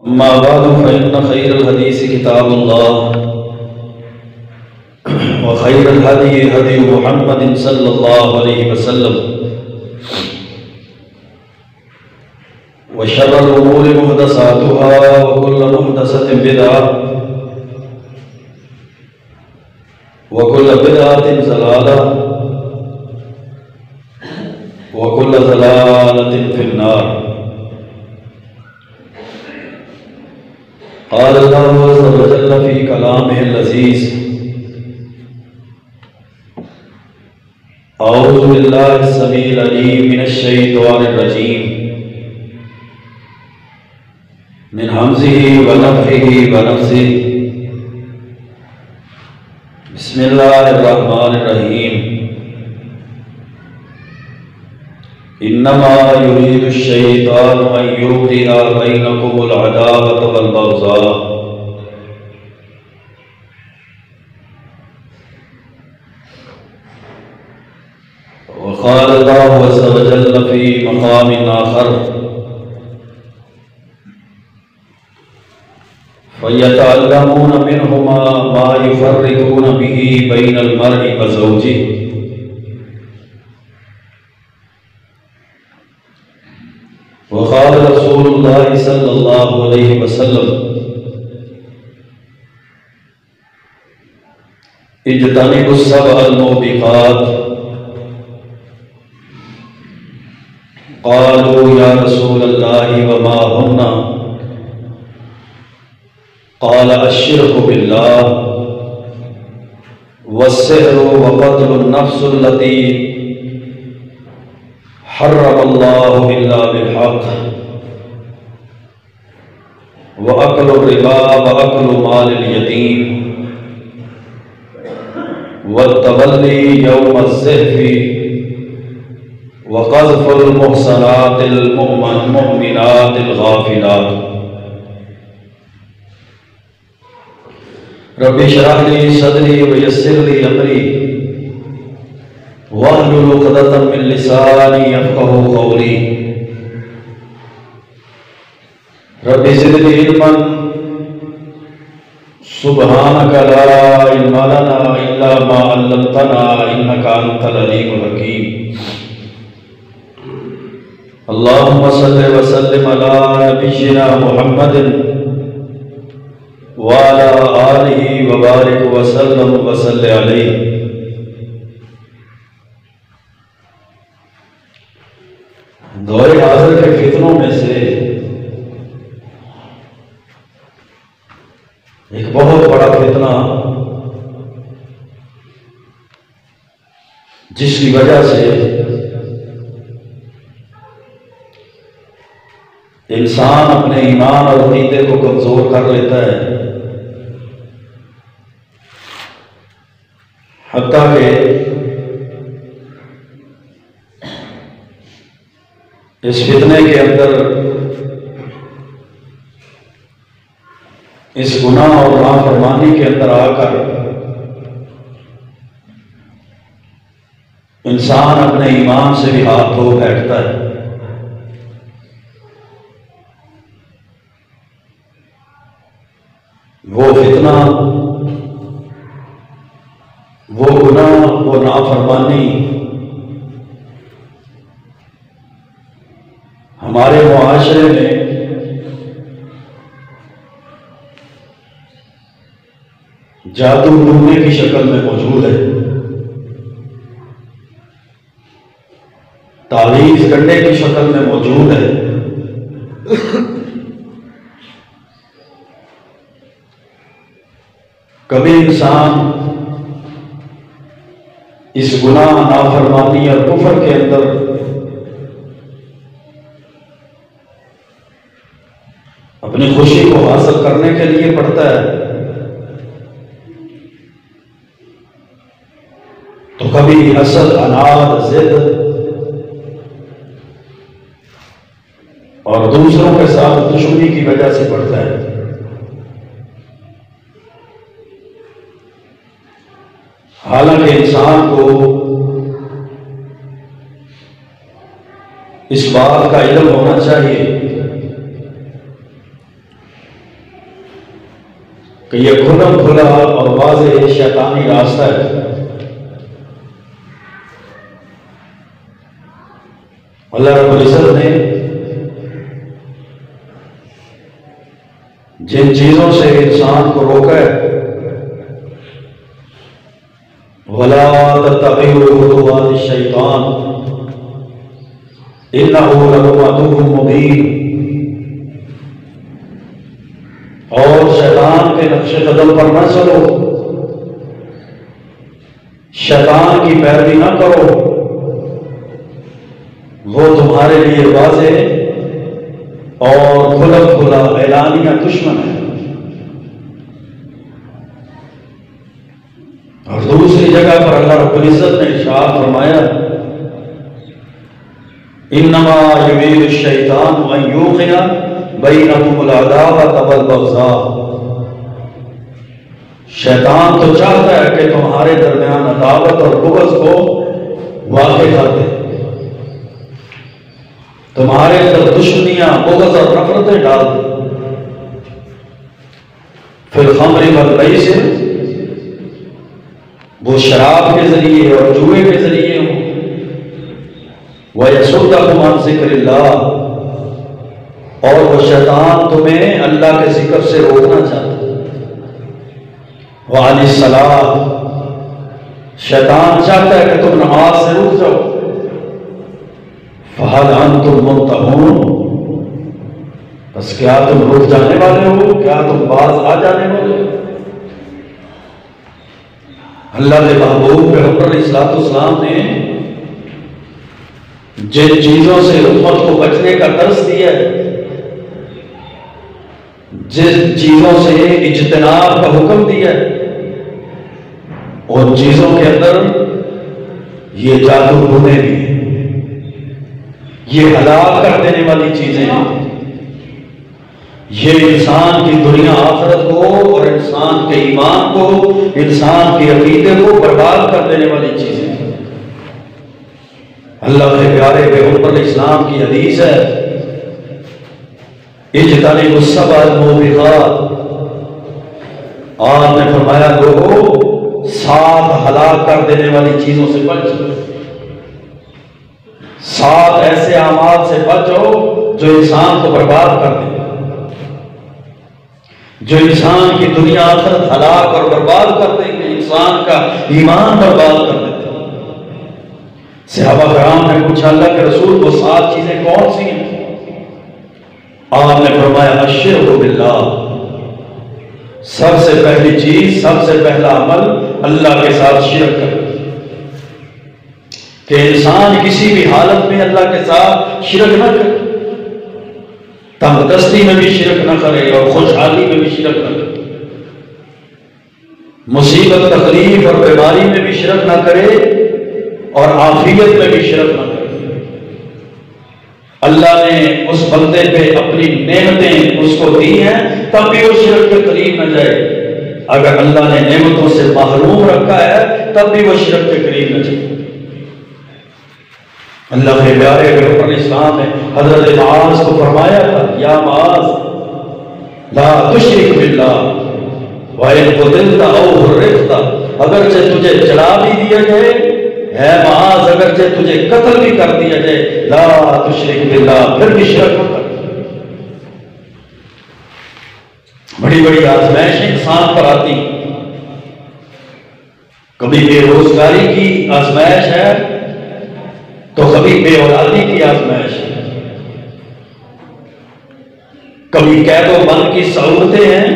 أما بعد فإن خير الحديث كتاب الله وخير الهدي هدي محمد صلى الله عليه وسلم وشر الأمور محدثاتها وكل محدثة بدعة وكل بدعة ضلالة وكل ضلالة في النار. قال الله عز وجل في كلامه اللذيذ: أعوذ بالله السميع العليم من الشيطان الرجيم من همزه ونفخه ونفثه. بسم الله الرحمن الرحيم. انما يريد الشيطان ان يوقع بينكم العداوة والبغضاء وقال الله عز وجل في مقام آخر: فيتعلمون منهما ما يفرقون به بين المرء وزوجه. وقال رسول الله صلى الله عليه وسلم: اجتنبوا السبع الموبقات. قالوا يا رسول الله وما هن؟ قال: الشرك بالله والسحر وقتل النفس التي حرم الله إلا بالحق وأكل الربا وأكل مال اليتيم والتولي يوم الزحف وقذف المحصنات المؤمنات الغافلات. رب اشرح لي صدري ويسر لي أمري واحلل عقدة من لساني يفقهوا قولي. رب زدني علما سبحانك لا علم لنا إلا ما علمتنا إنك أنت العليم الحكيم. اللهم صل وسلم على نبينا محمد وعلى آله وبارك وسلم وصل عليه. دور حاضر کے فتنوں میں سے ایک بہت بڑا فتنہ جس کی وجہ سے انسان اپنے ایمان اور عقیدے کو کمزور کر لیتا ہے، حتیٰ کہ اس فتنے کے اندر اس گناہ اور نافرمانی کے اندر آ کر انسان اپنے ایمان سے بھی ہاتھ دھو بیٹھتا ہے۔ وہ فتنہ، وہ گناہ، وہ نافرمانی ہمارے معاشرے میں جادو ٹونے کی شکل میں موجود ہے، تعویذ کرنے کی شکل میں موجود ہے۔ کبھی انسان اس گناہ، نافرمانی اور کفر کے اندر اپنی خوشی کو حاصل کرنے کے لیے پڑھتا ہے، تو کبھی حسد، عناد، ضد اور دوسروں کے ساتھ دشمنی کی وجہ سے پڑھتا ہے۔ حالانکہ انسان کو اس بات کا علم ہونا چاہیے کہ یہ کھلا کھلا اور واضح شیطانی راستہ ہے۔ اللہ رب العزت نے جن چیزوں سے انسان کو روکا ہے، وَلَا تَتَّبِعُوا خُطُوَاتِ الشَّيْطَانِ إِنَّهُ لَكُمْ عَدُوٌّ مُّبِينٌ، اور شیطان کے نقش قدم پر نہ چلو، شیطان کی پیروی نہ کرو، وہ تمہارے لیے واضح اور کھلا کھلا اعلانیہ دشمن ہے۔ اور دوسری جگہ پر اللہ رب العزت نے ارشاد فرمایا، انما یرید الشیطان ان یوقع بینکم العداوۃ والبغضاء، شیطان تو چاہتا ہے کہ تمہارے درمیان عداوت اور بغض کو واقع کر دے، تمہارے اندر دشمنیاں، بغض اور نفرتیں ڈال دے۔ فی الخمر والمیسر، وہ شراب کے ذریعے اور جوئے کے ذریعے ہوں، وَيَصُدَّكُمْ عَنْ ذِكْرِ اللَّهِ، اور وہ شیطان تمہیں اللہ کے ذکر سے روکنا چاہتا ہے۔ وَعَنِ الصَّلَاةِ، شیطان چاہتا ہے کہ تم نماز سے رک جاؤ۔ فَهَلْ أَنْتُمْ مُنْتَهُونَ، بس کیا تم رک جانے والے ہو؟ کیا تم باز آ جانے والے ہو؟ اللہ کے محبوب پیغمبر علیہ السلام نے جن چیزوں سے امت کو بچنے کا درس دیا ہے، جن چیزوں سے اجتناب کا حکم دیا ہے، ان چیزوں کے اندر یہ جادو ٹونے بھی ہیں، یہ ہلاک کر دینے والی چیزیں ہیں، یہ انسان کی دنیا آخرت کو اور انسان کے ایمان کو، انسان کے عقیدے کو برباد کر دینے والی چیزیں ہیں۔ اللہ کے پیارے پیغمبر اسلام کی حدیث ہے، اجتنبوا السبع الموبقات، آپ نے فرمایا لوگوں 7 ہلاک کر دینے والی چیزوں سے بچو، 7 ایسے اعمال سے بچو جو انسان کو برباد کر دیں، جو انسان کی دنیا آخرت ہلاک اور برباد کر دیں گے، انسان کا ایمان برباد کر دیتے ہیں۔ صحابہ کرام نے پوچھا اللہ کے رسول کو 7 چیزیں کون سی ہیں؟ آپ نے فرمایا الشرک باللہ، سب سے پہلی چیز، سب سے پہلا عمل اللہ کے ساتھ شرک کرنا، کہ انسان کسی بھی حالت میں اللہ کے ساتھ شرک نہ کرے، تنگ دستی میں بھی شرک نہ کرے اور خوشحالی میں بھی شرک نہ کرے، مصیبت تکلیف اور بیماری میں بھی شرک نہ کرے اور عافیت میں بھی شرک نہ کرے۔ اللہ نے اس بندے پہ اپنی نعمتیں اس کو دی ہیں، تب بھی وہ شرک کے قریب نہ جائے، اگر اللہ نے نعمتوں سے محروم رکھا ہے تب بھی وہ شرک کے قریب نہ جائے۔ اللہ کے پیارے پیغمبر اسلام نے حضرت معاذ کو فرمایا تھا، یا معاذ لا تشرک باللہ وَإِن قُتِلْتَ أَوْ حُرِّقْتَ، اگرچہ تجھے جلا بھی دیا جائے، اے معاذ اگرچہ تجھے قتل بھی کر دیا جائے، لا تشرک باللہ، پھر بھی شرک مت کر۔ بڑی بڑی آزمائش انسان پر آتی، کبھی بے روزگاری کی آزمائش ہے تو کبھی بے اولادی کی آزمائش ہے، کبھی قید و بند کی سہولتیں ہیں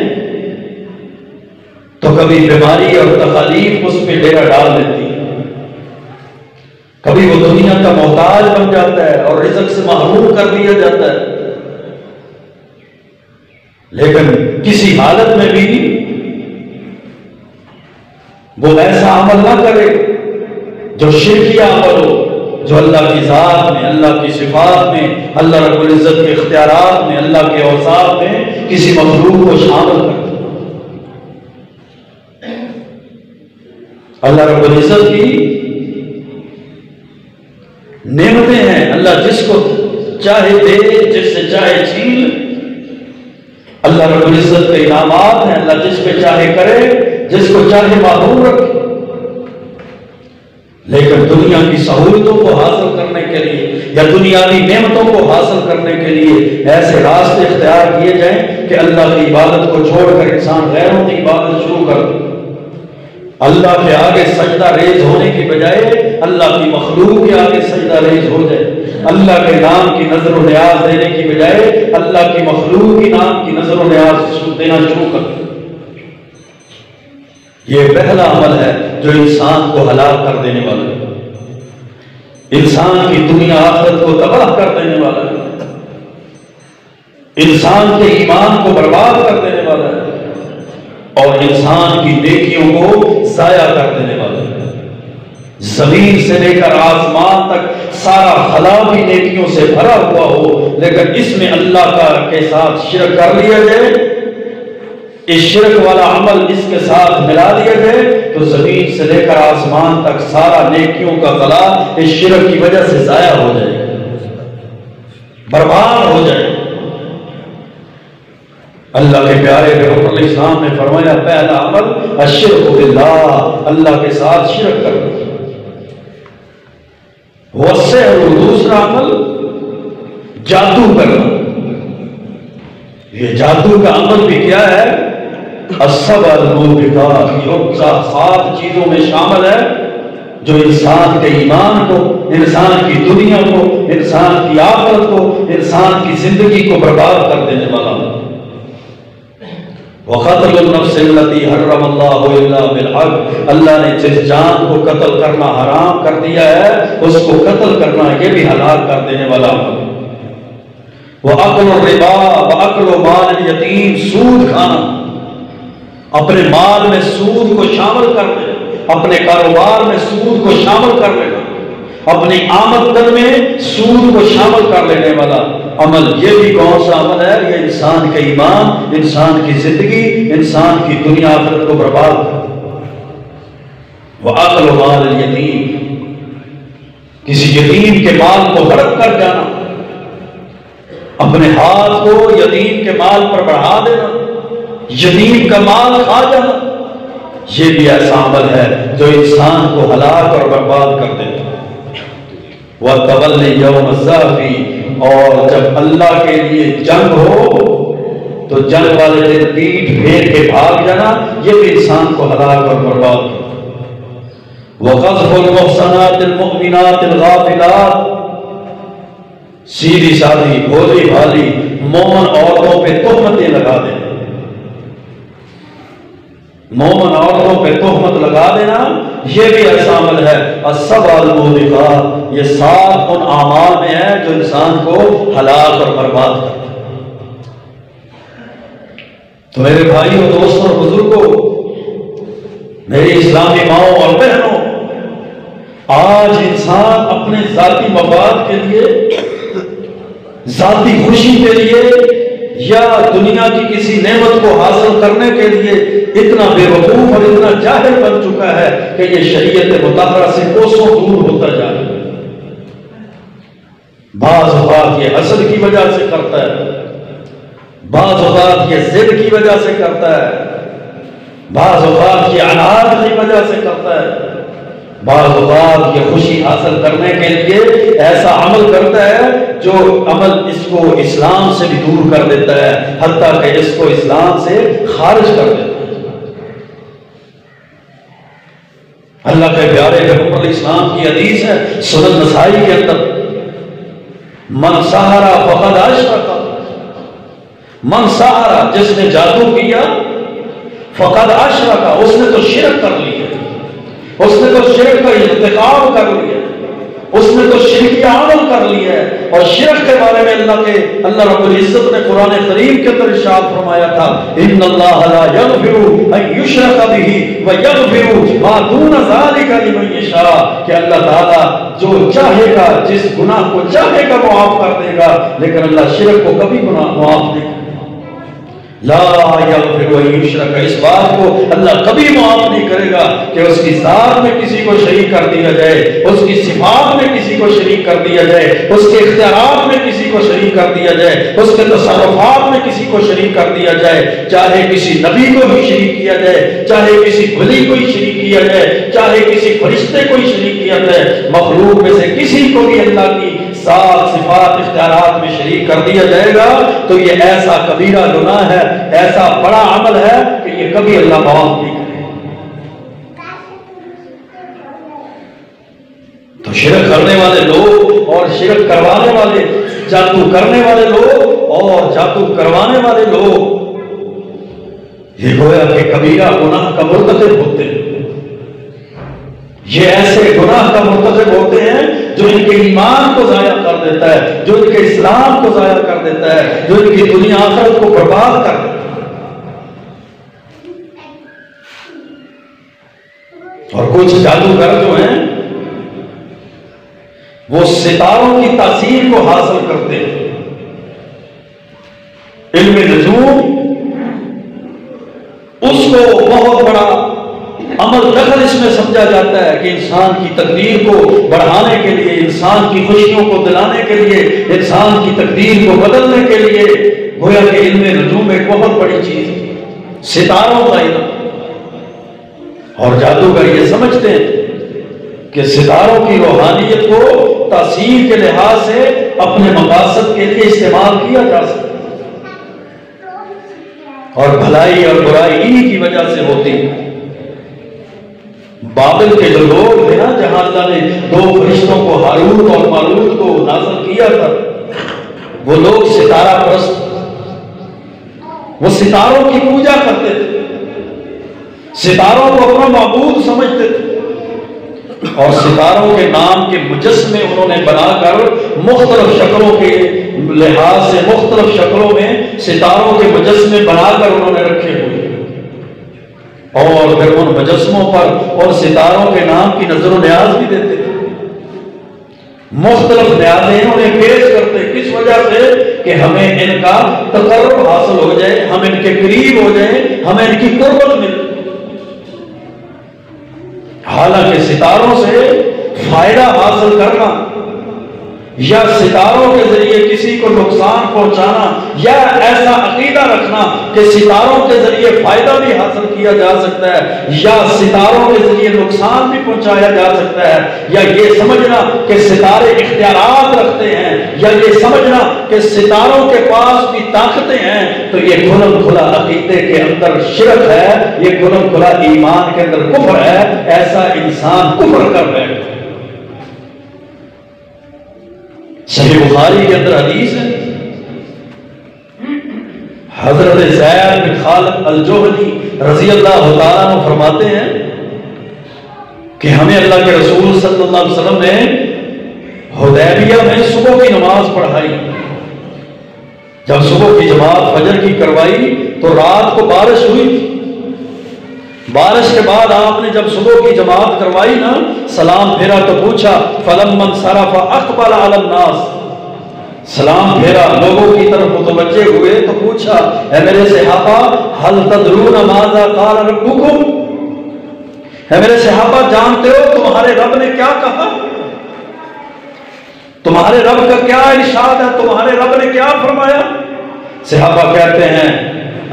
تو کبھی بیماری اور تکالیف اس پہ ڈیرا ڈال دیتی ہے، کبھی وہ دنیا کا محتاج بن جاتا ہے اور رزق سے محروم کر دیا جاتا ہے۔ لیکن کسی حالت میں بھی وہ ایسا عمل نہ کرے جو شرکیہ عمل ہو، جو اللہ کی ذات میں، اللہ کی صفات میں، اللہ رب العزت کے اختیارات میں، اللہ کے اوصاف میں کسی مخلوق کو شامل کر۔ اللہ رب العزت کی نعمتیں ہیں، اللہ جس کو چاہے دے، جس سے چاہے چھین، اللہ رب العزت کے انعامات ہیں، اللہ جس پہ چاہے کرے، جس کو چاہے معذور رکھے، لیکن دنیا کی سہولتوں کو حاصل کرنے کے لیے یا دنیاوی نعمتوں کو حاصل کرنے کے لیے ایسے راستے اختیار کیے جائیں کہ اللہ کی عبادت کو چھوڑ کر انسان غیروں کی عبادت شروع کر دے، اللہ کے آگے سجدہ ریز ہونے کی بجائے اللہ کی مخلوق کے آگے سجدہ ریز ہو جائے، اللہ کے نام کی نظر و نیاز دینے کی بجائے اللہ کی مخلوق کی نام کی نظر و نیاز دینا شروع کر دے۔ یہ پہلا عمل ہے جو انسان کو ہلاک کر دینے والا ہے، انسان کی دنیا آخرت کو تباہ کر دینے والا ہے، انسان کے ایمان کو برباد کر دینے والا ہے اور انسان کی نیکیوں کو ضائع کر دینے والا ہے۔ زمین سے لے کر آسمان تک سارا خلا بھی نیکیوں سے بھرا ہوا ہو، لیکن اس میں اللہ کا کے ساتھ شرک کر لیا جائے، اس شرک والا عمل اس کے ساتھ ملا دیا جائے تو زمین سے لے کر آسمان تک سارا نیکیوں کا خلا اس شرک کی وجہ سے ضائع ہو جائے، برباد ہو جائے۔ اللہ کے پیارے پیغمبر علیہ السلام نے فرمایا پہلا عمل الشرک باللہ، اللہ کے ساتھ شرک کرنا، والسحر دوسرا عمل جادو کرنا۔ یہ جادو کا عمل بھی کیا ہے؟ السبع الموبقات، یہ 7 چیزوں میں شامل ہے جو انسان کے ایمان کو، انسان کی دنیا کو، انسان کی آخرت کو، انسان کی زندگی کو برباد کر دینے والا ہے۔ وَقَتْلُ النَّفْسِ الَّتِي حَرَّمَ اللَّهُ إِلَّا بِالْحَقِّ، اللہ نے جس جان کو قتل کرنا حرام کر دیا ہے اس کو قتل کرنا یہ بھی ہلاک کر دینے والا ہے۔ وَأَكْلُ الرِّبَا وَأَكْلُ مَالِ الْيَتِيمِ، سود کھانا، اپنے مال میں سود کو شامل کر لینا، اپنے کاروبار میں سود کو شامل کر لینا، اپنی آمدن میں سود کو شامل کر لینے والا عمل، یہ بھی کون سا عمل ہے؟ یہ انسان کے ایمان، انسان کی زندگی، انسان کی دنیا آخرت کو برباد کر۔ وَأَكْلُ مَالِ الْيَتِيمِ، کسی یتیم کے مال کو ہڑپ کر جانا، اپنے ہاتھ کو یتیم کے مال پر بڑھا دینا، یتیم کا مال کھا جانا، یہ بھی ایسا عمل ہے جو انسان کو ہلاک اور برباد کر دیتا ہے۔ وَتَوَلِّ يَوْمَ الزَّحْفِ، اور جب اللہ کے لیے جنگ ہو تو جنگ والے دن پیٹھ پھیر کے بھاگ جانا، یہ بھی انسان کو ہلاک اور برباد کرتا ہے۔ وَقَذْفُ الْمُحْصَنَاتِ الْمُؤْمِنَاتِ الْغَافِلَاتِ، سیدھی سادھی بھولی بھالی مومن عورتوں پہ تہمتیں لگا دینا، مومن عورتوں پہ تہمت لگا دینا یہ بھی ایسا عمل ہے۔ السبع الموبقات، یہ 7 ان اعمال میں ہے جو انسان کو ہلاک اور برباد کرتا ہے۔ تو میرے بھائیوں، دوستوں اور بزرگوں، میری اسلامی ماؤں اور بہنوں، آج انسان اپنے ذاتی مفاد کے لیے، ذاتی خوشی کے لیے یا دنیا کی کسی نعمت کو حاصل کرنے کے لیے اتنا بے وقوف اور اتنا جاہل بن چکا ہے کہ یہ شریعت مطہرہ سے کوسوں دور ہوتا جا رہا ہے۔ بعض اوقات یہ حسد کی وجہ سے کرتا ہے، بعض اوقات یہ ضد کی وجہ سے کرتا ہے، بعض اوقات یہ عناد کی وجہ سے کرتا ہے، بعض اوقات یہ خوشی حاصل کرنے کے لیے ایسا عمل کرتا ہے جو عمل اس کو اسلام سے بھی دور کر دیتا ہے، حتیٰ کہ اس کو اسلام سے خارج کر دیتا ہے۔ اللہ کے پیارے پیغمبر علیہ السلام کی حدیث ہے سنن نسائی کے اندر، من سحر فقد اشرک، من سحر، جس نے جادو کیا، فقد اشرک، اس نے تو شرک کر لیا، اس نے تو شرک کا ارتکاب کر لیا، اس نے تو شرکی عمل کر لیا ہے۔ اور شرک کے بارے میں اللہ رب العزت نے قرآن کریم کے اندر ارشاد فرمایا تھا، ان اللہ لا یغفر ان یشرک بہ ویغفر ما دون ذلک لمن یشاء، کہ اللہ تعالیٰ جو چاہے گا، جس گناہ کو چاہے گا معاف کر دے گا، لیکن اللہ شرک کو کبھی معاف نہیں کرے۔ لا یغفر ان یشرک، اس بات کو اللہ کبھی معاف نہیں کرے گا کہ اس کی ذات میں کسی کو شریک کر دیا جائے، اس کی صفات میں کسی کو شریک کر دیا جائے، اس کے اختیارات میں کسی کو شریک کر دیا جائے، اس کے تصرفات میں کسی کو شریک کر دیا جائے، چاہے کسی نبی کو ہی شریک کیا جائے، چاہے کسی ولی کو ہی شریک کیا جائے، چاہے کسی فرشتے کو ہی شریک کیا جائے، مخلوق میں سے کسی کو بھی اللہ کی ذات صفات اختیارات میں شریک کر دیا جائے گا تو یہ ایسا کبیرہ گناہ ہے، ایسا بڑا عمل ہے کہ یہ کبھی اللہ معاف نہیں کرے۔ تو شرک کرنے والے لوگ اور شرک کروانے والے، جادو کرنے والے لوگ اور جادو کروانے والے لوگ، یہ گویا کہ کبیرہ گناہ کا مرتکب ہوتے ہیں، یہ ایسے گناہ کا مرتکب ہوتے ہیں جو ان کے ایمان کو ضائع کر دیتا ہے، جو ان کے اسلام کو ضائع کر دیتا ہے، جو ان کی دنیا آخرت کو برباد کر دیتا ہے۔ اور کچھ جادوگر جو ہیں وہ ستاروں کی تاثیر کو حاصل کرتے ہیں، علم نجوم اس کو بہت بڑا عمل دخل اس میں سمجھا جاتا ہے کہ انسان کی تقدیر کو بڑھانے کے لیے، انسان کی خوشیوں کو دلانے کے لیے، انسان کی تقدیر کو بدلنے کے لیے گویا کہ علم نجوم ایک بہت بڑی چیز ہے، ستاروں کا علم۔ اور جادوگر یہ سمجھتے ہیں کہ ستاروں کی روحانیت کو تاثیر کے لحاظ سے اپنے مقاصد کے لیے استعمال کیا جا سکتا ہے، اور بھلائی اور برائی انہی کی وجہ سے ہوتی ہے۔ بابل کے جو لوگ تھے نا، جہاں اللہ نے دو فرشتوں کو ہاروت اور ماروت کو نازل کیا تھا، وہ لوگ ستارہ پرست، وہ ستاروں کی پوجا کرتے تھے، ستاروں کو اپنا معبود سمجھتے تھے، اور ستاروں کے نام کے مجسمے انہوں نے بنا کر مختلف شکلوں کے لحاظ سے مختلف شکلوں میں ستاروں کے مجسمے بنا کر انہوں نے رکھے ہوئے، اور پھر ان مجسموں پر اور ستاروں کے نام کی نظر و نیاز بھی دیتے تھے۔ مختلف نیازیں انہیں پیش کرتے، کس وجہ سے کہ ہمیں ان کا تقرب حاصل ہو جائے، ہم ان کے قریب ہو جائیں، ہمیں ان کی قربت مل۔ حالانکہ ستاروں سے فائدہ حاصل کرنا یا ستاروں کے ذریعے کسی کو نقصان پہنچانا یا ایسا عقیدہ رکھنا کہ ستاروں کے ذریعے فائدہ بھی حاصل کیا جا سکتا ہے یا ستاروں کے ذریعے نقصان بھی پہنچایا جا سکتا ہے، یا یہ سمجھنا کہ ستارے اختیارات رکھتے ہیں، یا یہ سمجھنا کہ ستاروں کے پاس بھی طاقتیں ہیں، تو یہ کھلم کھلا عقیدے کے اندر شرک ہے، یہ کھلم کھلا ایمان کے اندر کفر ہے۔ ایسا انسان کفر کر رہے ہیں۔ صحیح بخاری کے اندر حدیث ہے، حضرت زید بن خالد الجوہنی رضی اللہ تعالیٰ عنہ فرماتے ہیں کہ ہمیں اللہ کے رسول صلی اللہ علیہ وسلم نے حدیبیہ میں صبح کی نماز پڑھائی۔ جب صبح کی جماعت فجر کی کروائی تو رات کو بارش ہوئی تھی، بارش کے بعد آپ نے جب صبح کی جماعت کروائی نا، سلام پھیرا تو پوچھا فَلَمَّا انصَرَفَ أَقْبَلَ عَلَى النَّاسِ، سلام پھیرا لوگوں کی طرف متوجہ ہوئے تو پوچھا اے میرے صحابہ هَلْ تَدْرُونَ مَاذَا قَالَ رَبُّكُمْ، اے میرے صحابہ جانتے ہو تمہارے رب نے کیا کہا، تمہارے رب کا کیا ارشاد ہے، تمہارے رب نے کیا فرمایا؟ صحابہ کہتے ہیں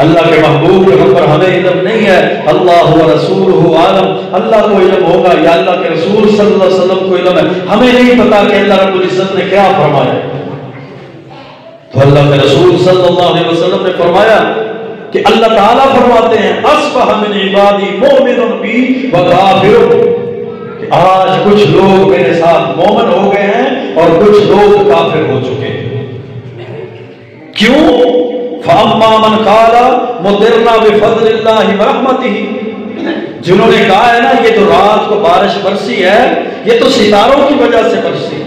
اللہ کے محبوب کے اوپر ہمیں علم نہیں ہے، اللہ و رسولہ عالم، اللہ کو علم ہوگا یا اللہ کے رسول صلی اللہ علیہ وسلم کو علم ہے، ہمیں نہیں پتا کہ اللہ رب العزت نے کیا فرمایا۔ تو اللہ کے رسول صلی اللہ علیہ وسلم نے فرمایا کہ اللہ تعالیٰ فرماتے ہیں اصبح من عبادی مؤمن بی و کافر، کہ آج کچھ لوگ میرے ساتھ مومن ہو گئے ہیں اور کچھ لوگ کافر ہو چکے ہیں۔ کیوں؟ فَأَمَّا مَنْ قَالَ مُطِرْنَا بِفَضْلِ اللَّهِ وَرَحْمَتِهِ، جنہوں نے کہا ہے نا یہ جو رات کو بارش برسی ہے یہ تو ستاروں کی وجہ سے برسی،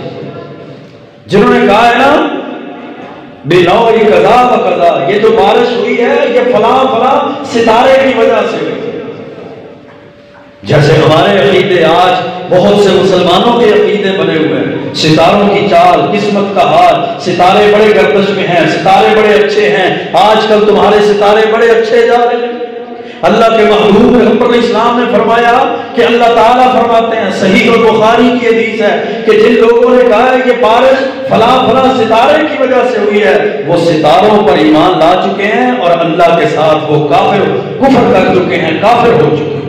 جنہوں نے کہا ہے نا بِنَوْعِ قَضَا وَقَضَا، یہ جو بارش ہوئی ہے یہ فلاں فلاں ستارے کی وجہ سے ہوئی۔ جیسے ہمارے عقیدے آج بہت سے مسلمانوں کے عقیدے بنے ہوئے ہیں ستاروں کی چال، قسمت کا حال، ستارے بڑے گردش میں ہیں، ستارے بڑے اچھے ہیں، آج کل تمہارے ستارے بڑے اچھے جا رہے ہیں۔ اللہ کے محبوب پیغمبر علیہ السلام نے فرمایا کہ اللہ تعالیٰ فرماتے ہیں، صحیح البخاری کی حدیث ہے کہ جن لوگوں نے کہا ہے کہ بارش فلاں فلاں ستارے کی وجہ سے ہوئی ہے، وہ ستاروں پر ایمان لا چکے ہیں اور اللہ کے ساتھ وہ کفر کر چکے ہیں، کافر ہو چکے ہیں۔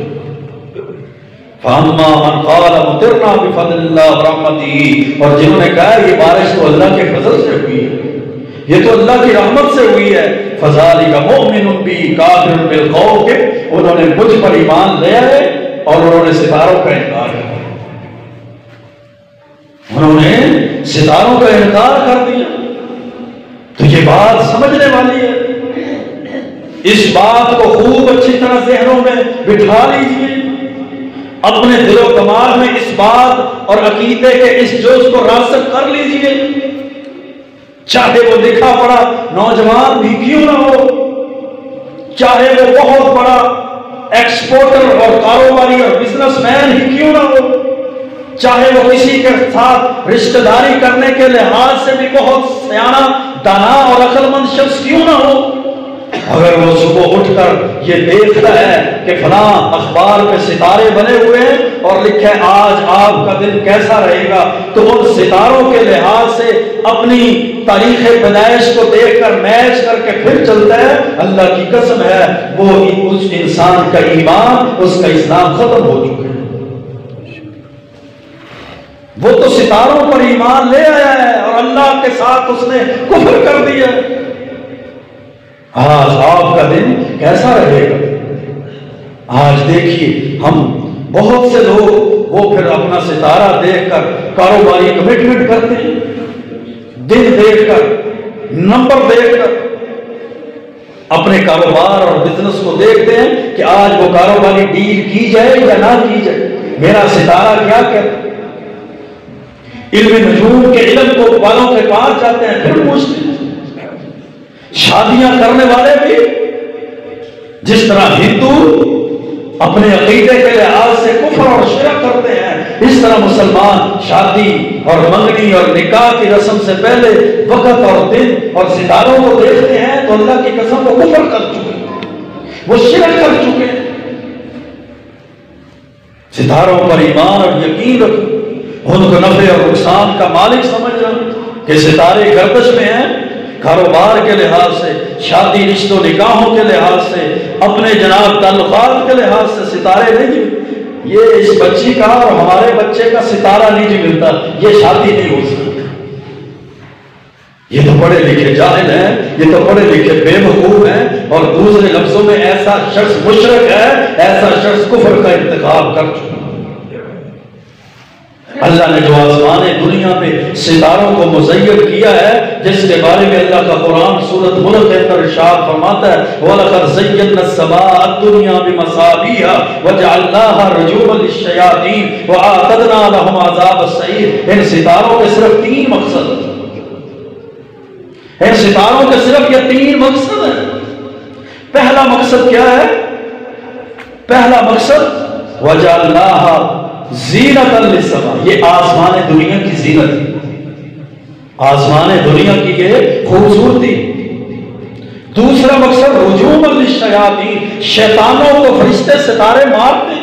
فَأَمَّا مَنْ قَالَ مُطِرْنَا بِفَضْلِ اللَّهِ وَرَحْمَتِهِ، اور جنہوں نے کہا یہ بارش تو اللہ کے فضل سے ہوئی ہے، یہ تو اللہ کی رحمت سے ہوئی ہے، فَذَلِكَ مُؤْمِنٌ بِي كَافِرٌ بِالْخَوْفِ، انہوں نے مجھ پر ایمان لے آئے اور انہوں نے ستاروں کا انکار کیا، انہوں نے ستاروں کا انکار کر دیا۔ تو یہ بات سمجھنے والی ہے، اس بات کو خوب اچھی طرح ذہنوں میں بٹھا لیجیے، اپنے دل و دماغ میں اس بات اور عقیدے کے اس جوش کو راسخ کر لیجیے، چاہے وہ لکھا پڑا نوجوان بھی کیوں نہ ہو، چاہے وہ بہت بڑا ایکسپورٹر اور کاروباری اور بزنس مین ہی کیوں نہ ہو، چاہے وہ کسی کے ساتھ رشتہ داری کرنے کے لحاظ سے بھی بہت سیاںہ، دانا اور عقل مند شخص کیوں نہ ہو، اگر وہ صبح اٹھ کر یہ دیکھتا ہے کہ فلاں اخبار پہ ستارے بنے ہوئے ہیں اور لکھے آج آپ کا دن کیسا رہے گا، تو ان ستاروں کے لحاظ سے اپنی تاریخ پیدائش کو دیکھ کر میچ کر کے پھر چلتا ہے، اللہ کی قسم ہے وہ اس انسان کا ایمان، اس کا اسلام ختم ہو چکا ہے۔ وہ تو ستاروں پر ایمان لے آیا ہے اور اللہ کے ساتھ اس نے کفر کر دیا۔ آج آپ کا دن کیسا رہے گا؟ آج دیکھیے ہم بہت سے لوگ وہ پھر اپنا ستارہ دیکھ کر کاروباری کمٹمنٹ کرتے ہیں، دن دیکھ کر، نمبر دیکھ کر اپنے کاروبار اور بزنس کو دیکھتے ہیں کہ آج وہ کاروباری ڈیل کی جائے یا نہ کی جائے، میرا ستارہ کیا کہتا ہے۔ علم نجوم کے علم کو والوں کے پاس جاتے ہیں، پھر پوچھتے ہیں۔ شادیاں کرنے والے بھی جس طرح ہندو اپنے عقیدے کے لحاظ سے کفر اور شرک کرتے ہیں، اس طرح مسلمان شادی اور منگنی اور نکاح کی رسم سے پہلے وقت اور دن اور ستاروں کو دیکھتے ہیں تو اللہ کی قسم وہ کفر کر چکے ہیں، وہ شرک کر چکے ہیں۔ ستاروں پر ایمان اور یقین رکھو، ان کو نفع اور نقصان کا مالک سمجھنا کہ ستارے گردش میں ہیں، کاروبار کے لحاظ سے، شادی رشتوں نکاحوں کے لحاظ سے، اپنے جناب تعلقات کے لحاظ سے ستارے نہیں، یہ اس بچی کا اور ہمارے بچے کا ستارہ نہیں جو ملتا، یہ شادی نہیں ہو سکتی۔ یہ تو پڑھے لکھے جاہل ہیں، یہ تو پڑھے لکھے بے وقوف ہیں، اور دوسرے لفظوں میں ایسا شخص مشرک ہے، ایسا شخص کفر کا ارتکاب کر چکا۔ اللہ نے جو آسمان دنیا میں ستاروں کو مزین کیا ہے، جس کے بارے میں اللہ کا قرآن سورۃ ملک کے اندر ارشاد فرماتا ہے وَلَقَدْ زَيَّنَّا السَّمَاءَ الدُّنْيَا بِمَصَابِيحَ وَجَعَلْنَاهَا رُجُومًا لِلشَّيَاطِينِ وَأَعْتَدْنَا لَهُمْ عَذَابَ السَّعِيرِ۔ ان ستاروں کے صرف تین مقصد ہیں، ان ستاروں کے صرف یہ تین مقصد ہیں۔ پہلا مقصد کیا ہے؟ پہلا مقصد وَجَعَلْنَاهَا زینت للسماء، یہ آسمان دنیا کی زینت ہے، آسمان دنیا کی یہ خوبصورتی۔ دوسرا مقصد رجوما للشیاطین، شیطانوں کو فرشتے ستارے مارتے ہیں۔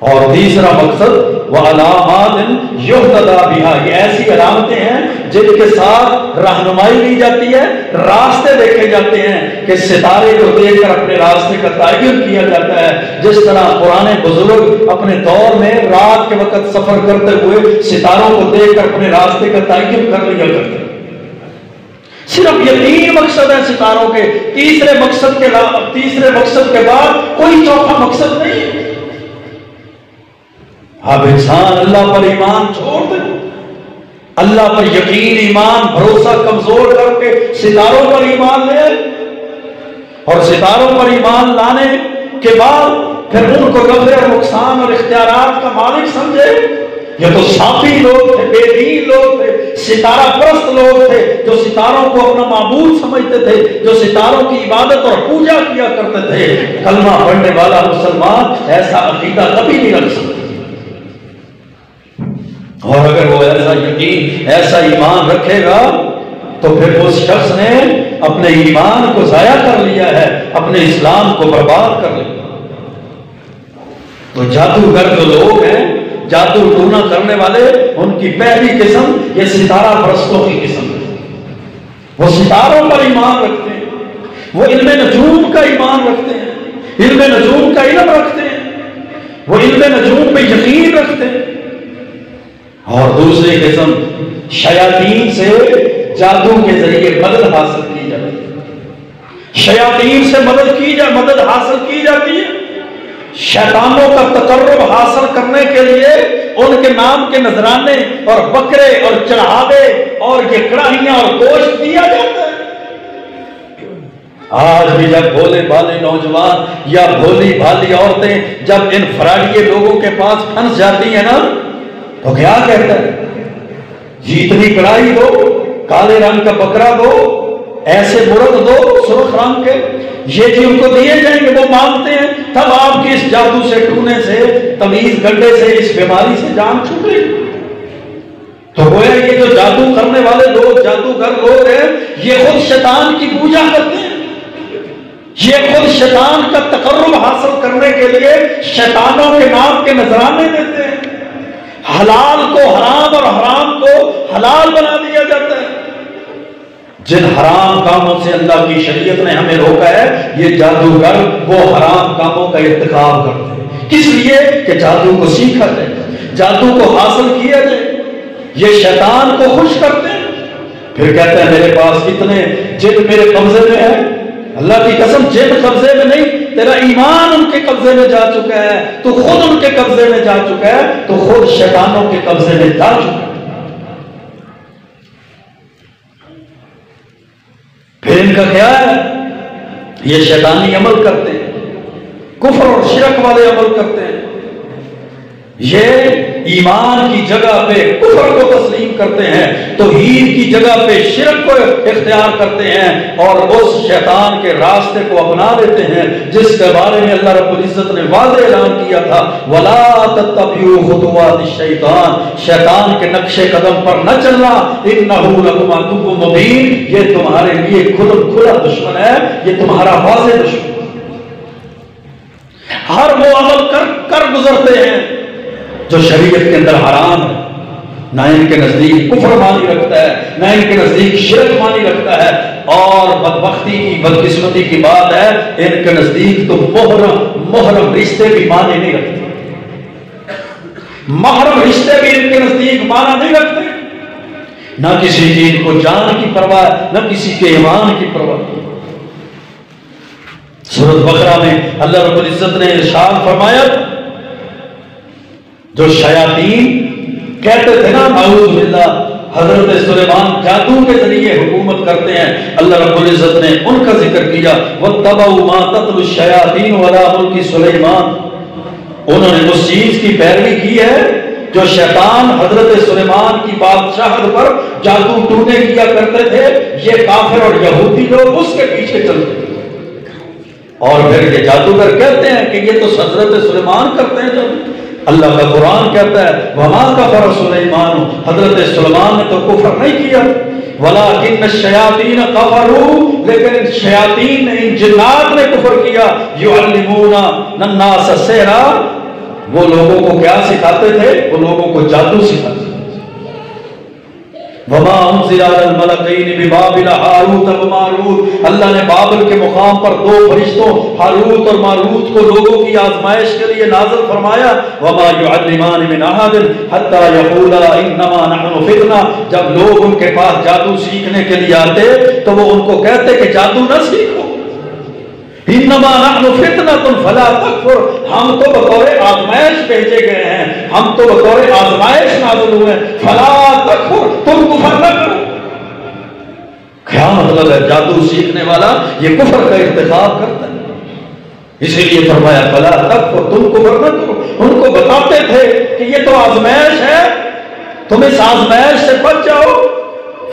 اور تیسرا مقصد وعلامات یہتدی بہا، یہ ایسی علامتیں ہیں جن کے ساتھ رہنمائی لی جاتی ہے، راستے دیکھے جاتے ہیں کہ ستارے کو دیکھ کر اپنے راستے کا تعین کیا جاتا ہے۔ جس طرح پرانے بزرگ اپنے دور میں رات کے وقت سفر کرتے ہوئے ستاروں کو دیکھ کر اپنے راستے کا تعین کر لیا کرتے ہیں۔ صرف یہ تین مقصد ہیں ستاروں کے، تیسرے مقصد کے بعد کوئی چوتھا مقصد نہیں ہے۔ اب انسان اللہ پر ایمان چھوڑ دے، اللہ پر یقین، ایمان، بھروسہ کمزور کر کے ستاروں پر ایمان لے، اور ستاروں پر ایمان لانے کے بعد پھر ان کو نفع اور نقصان اور اختیارات کا مالک سمجھے۔ یہ تو صافی لوگ تھے، بے دین لوگ تھے، ستارہ پرست لوگ تھے، جو ستاروں کو اپنا معبود سمجھتے تھے، جو ستاروں کی عبادت اور پوجا کیا کرتے تھے۔ کلمہ پڑھنے والا مسلمان ایسا عقیدہ کبھی نہیں رکھ سکتا۔ اور اگر وہ ایسا یقین ایسا ایمان رکھے گا تو پھر اس شخص نے اپنے ایمان کو ضائع کر لیا ہے، اپنے اسلام کو برباد کر لیا۔ تو جادوگر جو لوگ ہیں، جادو ٹونا کرنے والے، ان کی پہلی قسم یہ ستارہ پرستوں کی قسم ہے۔ وہ ستاروں پر ایمان رکھتے ہیں، وہ علم نجوم کا ایمان رکھتے ہیں، علم نجوم کا علم رکھتے ہیں، وہ علم نجوم پہ یقین رکھتے ہیں۔ اور دوسری قسم شیاطین سے جادو کے ذریعے مدد حاصل کی جاتی ہے، شیاطین سے مدد حاصل کی جاتی ہے۔ شیطانوں کا تقرب حاصل کرنے کے لیے ان کے نام کے نذرانے اور بکرے اور چڑھاوے اور یہ کڑاہیاں اور گوشت دیا جاتا ہے۔ آج بھی جب بھولے بھالے نوجوان یا بھولی بھالی عورتیں جب ان فراڈیے لوگوں کے پاس پھنس جاتی ہیں نا، تو کیا کہتا ہے؟ جتنی کڑاہی دو، کالے رنگ کا بکرا دو، ایسے مرغ دو سرخ رنگ کے، یہ جو ان کو دیے جائیں گے وہ مانگتے ہیں، تب آپ کی اس جادو سے ٹونے سے، تمیز گڈے سے، اس بیماری سے جان چھوٹے۔ تو گویا یہ جو جادو کرنے والے لوگ، جادوگر لوگ ہیں، یہ خود شیطان کی پوجا کرتے ہیں، یہ خود شیطان کا تقرب حاصل کرنے کے لیے شیطانوں کے نام کے نذرانے دیتے ہیں۔ حلال کو حرام اور حرام کو حلال بنا دیا جاتا ہے۔ جن حرام کاموں سے اللہ کی شریعت نے ہمیں روکا ہے، یہ جادوگر وہ حرام کاموں کا ارتکاب کرتے ہیں۔ کس لیے؟ کہ جادو کو سیکھا جائے، جادو کو حاصل کیا جائے۔ یہ شیطان کو خوش کرتے ہیں، پھر کہتے ہیں میرے پاس اتنے جن میرے قبضے میں ہے۔ اللہ کی قسم، جن قبضے میں نہیں، تیرا ایمان ان کے قبضے میں جا چکا ہے، تو خود ان کے قبضے میں جا چکا ہے، تو خود شیطانوں کے قبضے میں جا چکا ہے۔ پھر ان کا کیا ہے؟ یہ شیطانی عمل کرتے ہیں، کفر اور شرک والے عمل کرتے ہیں۔ یہ ایمان کی جگہ پہ کفر کو تسلیم کرتے ہیں، توحید کی جگہ پہ شرک کو اختیار کرتے ہیں، اور اس شیطان کے راستے کو اپنا لیتے ہیں جس کے بارے میں اللہ رب العزت نے واضح اعلان کیا تھا، وَلَا تَتَّبِعُوا خُطُوَاتِ الشَّيْطَانِ، شیطان کے نقش قدم پر نہ چلنا، إِنَّهُ لَكُمْ عَدُوٌّ مُبِينٌ، یہ تمہارے لیے کھلا دشمن ہے، یہ تمہارا واضح دشمن۔ ہر وہ عمل کر گزرتے ہیں جو شریعت کے اندر حرام ہے، نہ ان کے نزدیک کفر مانی رکھتا ہے، نہ ان کے نزدیک شرک مانی رکھتا ہے، اور بدبختی کی بدقسمتی کی بات ہے ان کے نزدیک تو محرم رشتے بھی مانے نہیں رکھتے، محرم رشتے بھی ان کے نزدیک مانا نہیں رکھتے، نہ کسی چیز کو جان کی پرواہ، نہ کسی کے ایمان کی پرواہ۔ سورۃ بقرہ میں اللہ رب العزت نے ارشاد فرمایا، جو شیاطین کہتے تھے نا اعوذ باللہ، حضرت سلیمان جادو کے ذریعے حکومت کرتے ہیں، اللہ رب العزت نے ان کا ذکر کیا، وَاتَّبَعُوا مَا تَتْلُو الشَّيَاطِينُ عَلَىٰ مُلْكِ سُلَيْمَانَ، انہوں نے اس چیز کی پیروی کی ہے جو شیطان حضرت سلیمان کی بادشاہت پر جادو ٹونے کیا کرتے تھے، یہ کافر اور یہودی لوگ اس کے پیچھے چلتے تھے۔ اور پھر یہ جادوگر کہتے ہیں کہ یہ تو حضرت سلیمان کرتے ہیں، جب اللہ کا قرآن کہتا ہے وَمَا كَفَرَ سُلَيْمَانُ، حضرت سلیمان نے تو کفر نہیں کیا، وَلَٰكِنَّ الشَّيَاطِينَ كَفَرُوا، لیکن شیاطین نے، ان جنات نے کفر کیا، يُعَلِّمُونَ النَّاسَ السِّحْرَ، وہ لوگوں کو کیا سکھاتے تھے؟ وہ لوگوں کو جادو سکھاتے تھے۔ وَمَا أُنزِلَ عَلَى الْمَلَكَيْنِ بِبَابِلَ هَارُوتَ وَمَارُوتَ، اللہ نے بابل کے مقام پر دو فرشتوں ہاروت اور ماروت کو لوگوں کی آزمائش کے لیے نازل فرمایا، وَمَا يُعَلِّمَانِ مِنْ أَحَدٍ حَتَّى يَقُولَا إِنَّمَا نَحْنُ فِتْنَةٌ، جب لوگ ان کے پاس جادو سیکھنے کے لیے آتے تو وہ ان کو کہتے کہ جادو نہ سیکھو، انما نحن فتنة فلا تکفر، ہم تو بطور آزمائش بھیجے گئے ہیں، ہم تو بطور آزمائش نازل ہوئے، فلا تکفر، تم کفر نہ کرو۔ کیا مطلب ہے؟ جادو سیکھنے والا یہ کفر کا ارتکاب کرتا ہے، اسی لیے فرمایا فلا تکفر، تم کفر نہ کرو۔ ان کو بتاتے تھے کہ یہ تو آزمائش ہے، تم اس آزمائش سے بچ جاؤ،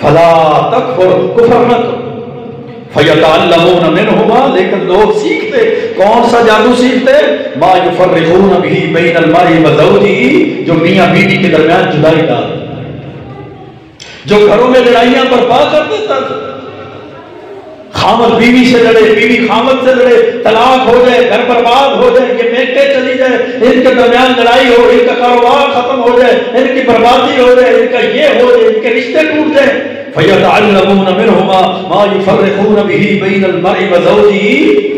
فلا تکفر، کفر نہ کرو۔ فَيَتَعَلَّمُونَ مِنْهُمَا، لیکن لوگ سیکھتے کون سا جادو سیکھتے؟ ما یفرقون به بین المرء و زوجہ، جو میاں بیوی کے درمیان جدائی ڈال، جو گھروں میں لڑائیاں برپا کر دیتا تھا، خامد بیوی سے لڑے، بیوی خامد سے لڑے، طلاق ہو جائے، گھر برباد ہو جائے، ان کے میکے چلی جائے، ان کے درمیان لڑائی ہو، ان کا کاروبار ختم ہو جائے، ان کی بربادی ہو جائے، ان کا یہ ہو جائے، ان کے رشتے ٹوٹ جائیں، فَيَتَعَلَّمُونَ مِنْهُمَا مَا يُفَرِّقُونَ بِهِ بَيْنَ الْمَرْءِ وَزَوْجِهِ۔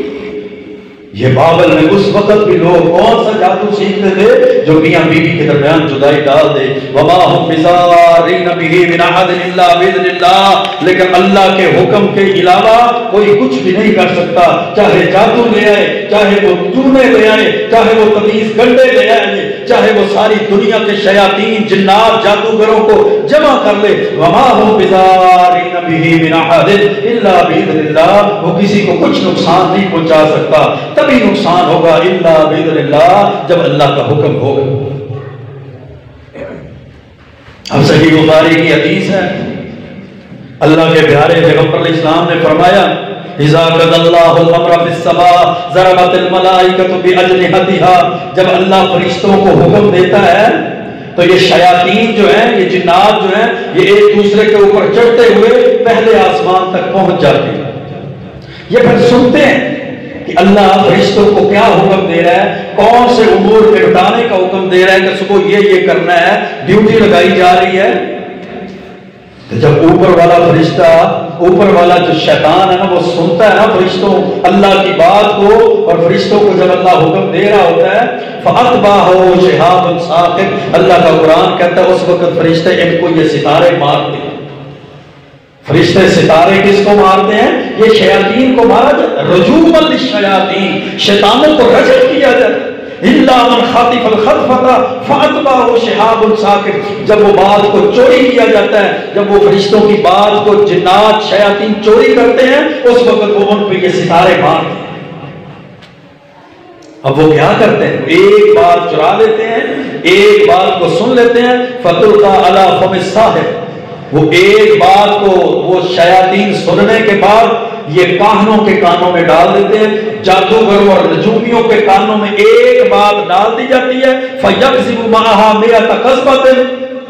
یہ بابل میں اس وقت بھی لوگ کون سا جادو سیکھتے تھے؟ جو میاں بیوی کے درمیان جدائی ڈال دے۔ وَمَا هُمْ بِضَارِّينَ بِهِ مِنْ أَحَدٍ إِلَّا بِإِذْنِ اللَّهِ، لیکن اللہ کے حکم کے علاوہ کوئی کچھ بھی نہیں کر سکتا، چاہے جادو لے آئے، چاہے وہ چونے لے آئے، چاہے وہ تمیز گنڈے لے آئے، چاہے وہ ساری دنیا کے شیاطین جنات جادوگروں کو جمع کر لے۔ وَمَا هُمْ بِضَارِّينَ بِهِ مِنْ أَحَدٍ إِلَّا بِإِذْنِ اللَّهِ، وہ کسی کو کچھ نقصان نہیں پہنچا سکتا، تبھی نقصان ہوگا الا باذن اللہ، جب اللہ کا حکم ہوگا۔ اب صحیح بخاری کی حدیث ہے، اللہ کے پیارے پیغمبر علیہ السلام نے فرمایا اذا قضى الله الامر في السماء ضربت الملائکۃ باجنحتها، جب اللہ فرشتوں کو حکم دیتا ہے تو یہ شیاطین جو ہیں، یہ جنات جو ہیں، یہ ایک دوسرے کے اوپر چڑھتے ہوئے پہلے آسمان تک پہنچ جاتے ہیں، یہ پھر سنتے ہیں کہ اللہ فرشتوں کو کیا حکم دے رہا ہے، کون سے امور نپٹانے کا حکم دے رہا ہے کہ صبح یہ کرنا ہے، ڈیوٹی لگائی جا رہی ہے۔ تو جب اوپر والا فرشتہ، اوپر والا جو شیطان ہے نا، وہ سنتا ہے نا فرشتوں اللہ کی بات کو، اور فرشتوں کو جب اللہ حکم دے رہا ہوتا ہے فَأَتْبَعَهُ شِهَابٌ ثَاقِبٌ، اللہ کا قرآن کہتا ہے اس وقت فرشتے ان کو یہ ستارے مارتے ہیں۔ فرشتے ستارے کس کو مارتے ہیں؟ یہ شیاطین کو مارا جاتا ہے، رجوما للشیاطین، شیطانوں کو رجم کیا جاتا ہے۔ الا من خاطف الخطفۃ فاتبعه شهاب ثاقب، جب وہ بات کو چوری کیا جاتا ہے، جب وہ فرشتوں کی بات کو جنات شیاطین چوری کرتے ہیں، اس وقت وہ ان پہ یہ ستارے مارتے ہیں۔ اب وہ کیا کرتے ہیں؟ ایک بات چرا لیتے ہیں، ایک بات کو سن لیتے ہیں، فتلقى على فم الساحر، وہ ایک بات کو وہ شیاطین سننے کے بعد یہ کاہنوں کے کانوں میں ڈال دیتے ہیں، جادوگروں اور نجومیوں کے کانوں میں ایک بات ڈال دی جاتی ہے، فَيَكْذِبُ مَعَهَا مِئَةَ كَذْبَةٍ،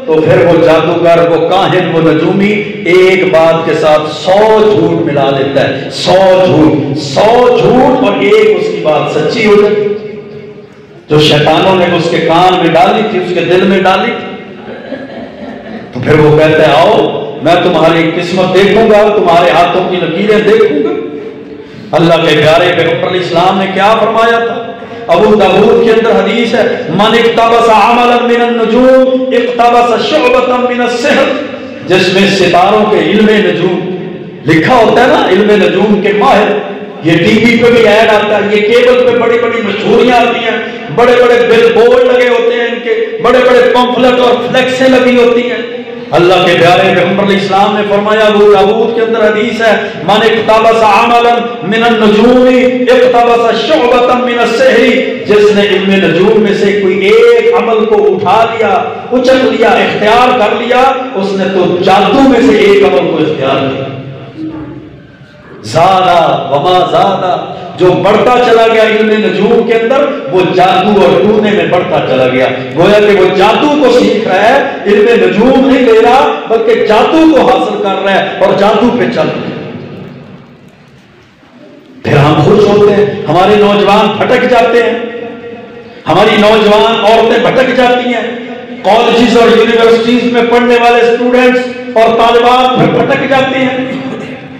تو پھر وہ جادوگر، وہ کاہن، وہ نجومی ایک بات کے ساتھ 100 جھوٹ ملا لیتا ہے، 100 جھوٹ اور ایک اس کی بات سچی ہو جاتی، جو شیطانوں نے اس کے کان میں ڈالی تھی، اس کے دل میں ڈالی تھی۔ تو پھر وہ کہتے ہیں آؤ میں تمہاری قسمت دیکھوں گا، تمہارے ہاتھوں کی لکیریں دیکھوں گا۔ اللہ کے پیارے پیغمبر علیہ السلام نے کیا فرمایا تھا؟ ابو داؤد کے اندر حدیث ہے، من اقتبس عملا من النجوم اقتبس شعبۃ من السحر، جس میں ستاروں کے علم نجوم لکھا ہوتا ہے نا، علم نجوم کے ماہر، یہ ٹی وی پہ بھی ایڈ آتا ہے، یہ کیبل پہ بڑی بڑی مشہوریاں آتی ہیں، بڑے بڑے بل بورڈ لگے ہوتے ہیں، ان کے بڑے بڑے پمفلٹ اور فلیکسیں لگی ہوتی ہیں۔ اللہ کے پیارے پیغمبر علیہ السلام نے فرمایا، ابو داؤد کے اندر حدیث ہے، من اقتبس عملا من النجوم اقتبس شعبۃ من السحر، جس نے علم نجوم میں سے کوئی ایک عمل کو اٹھا لیا، اچک لیا، اختیار کر لیا، اس نے تو جادو میں سے ایک عمل کو اختیار کیا۔ زادہ وما زادہ، جو بڑھتا چلا گیا علم نجوم کے اندر، وہ جادو اور ٹونے میں بڑھتا چلا گیا، گویا کہ وہ جادو کو سیکھ رہا ہے، علم نجوم نہیں لے رہا بلکہ جادو کو حاصل کر رہا ہے اور جادو پہ چل رہا ہے۔ پھر ہم خوش ہوتے ہیں، ہمارے نوجوان بھٹک جاتے ہیں، ہماری نوجوان عورتیں بھٹک جاتی ہیں، کالجز اور یونیورسٹیز میں پڑھنے والے اسٹوڈنٹس اور طالبات پھر بھٹک جاتے ہیں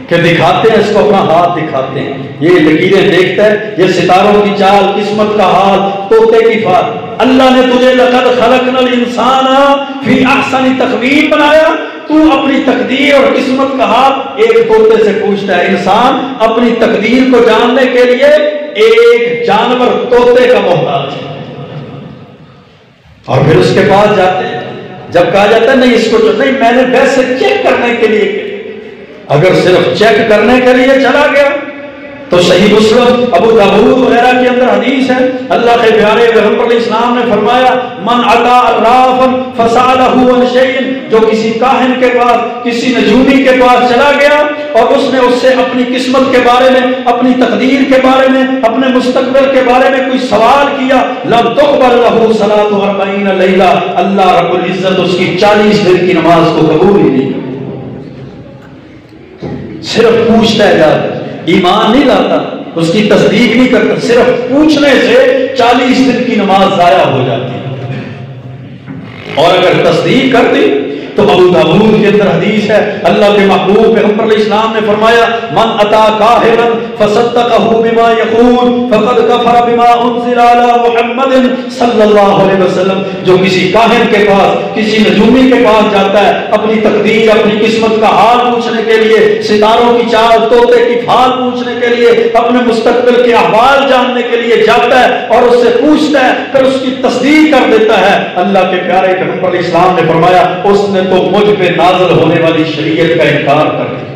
کہ دکھاتے ہیں اس کو اپنا ہاتھ دکھاتے ہیں، یہ لکیریں دیکھتا ہے، یہ ستاروں کی چال، قسمت کا حال، طوطے کی فار۔ اللہ نے تجھے لقد خلقنا الانسان فی احسن تقویم بنایا، تو اپنی تقدیر اور قسمت کا حال ایک طوطے سے پوچھتا ہے۔ انسان اپنی تقدیر کو جاننے کے لیے ایک جانور طوطے کا محتاج ہے، اور پھر اس کے پاس جاتے ہیں، جب کہا جاتا ہے نہیں اس کو نہیں، میں نے ویسے چیک کرنے کے لیے، اگر صرف چیک کرنے کے لیے چلا گیا تو صحیح مسلم ابو داؤد وغیرہ کے اندر حدیث ہے، اللہ کے پیارے پیغمبر علیہ السلام نے فرمایا، من اتی عرافا فسألہ عن شیء، جو کسی کاہن کے پاس، کسی نجومی کے پاس چلا گیا اور اس نے اس سے اپنی قسمت کے بارے میں، اپنی تقدیر کے بارے میں، اپنے مستقبل کے بارے میں کوئی سوال کیا، لم تقبل له صلاۃ 40 لیلہ، اللہ رب العزت اس کی 40 دن کی نماز کو قبول ہی نہیں کرتا۔ صرف پوچھتا ہے یار، ایمان نہیں لاتا، اس کی تصدیق نہیں کرتا، صرف پوچھنے سے 40 دن کی نماز ضائع ہو جاتی ہے۔ اور اگر تصدیق کر دی تو ابو داؤد کے اندر حدیث ہے، اللہ کے محبوب پیغمبر علیہ السلام نے فرمایا، من اتا کاہنا فصدقہ بما یقول فقد کفر بما انزل علی محمد صلی اللہ علیہ وسلم، جو کسی کاہن کے پاس، کسی نجومی کے پاس جاتا ہے اپنی تقدیر، اپنی قسمت کا حال پوچھنے کے لیے، ستاروں کی چال، طوطے کی پھال پوچھنے کے لیے، اپنے مستقبل کے احوال جاننے کے لیے جاتا ہے اور اس سے پوچھتا ہے، پھر اس کی تصدیق کر دیتا ہے، اللہ کے پیارے پیغمبر علیہ السلام نے فرمایا اس نے تو مجھ پہ نازل ہونے والی شریعت کا انکار کر دیا،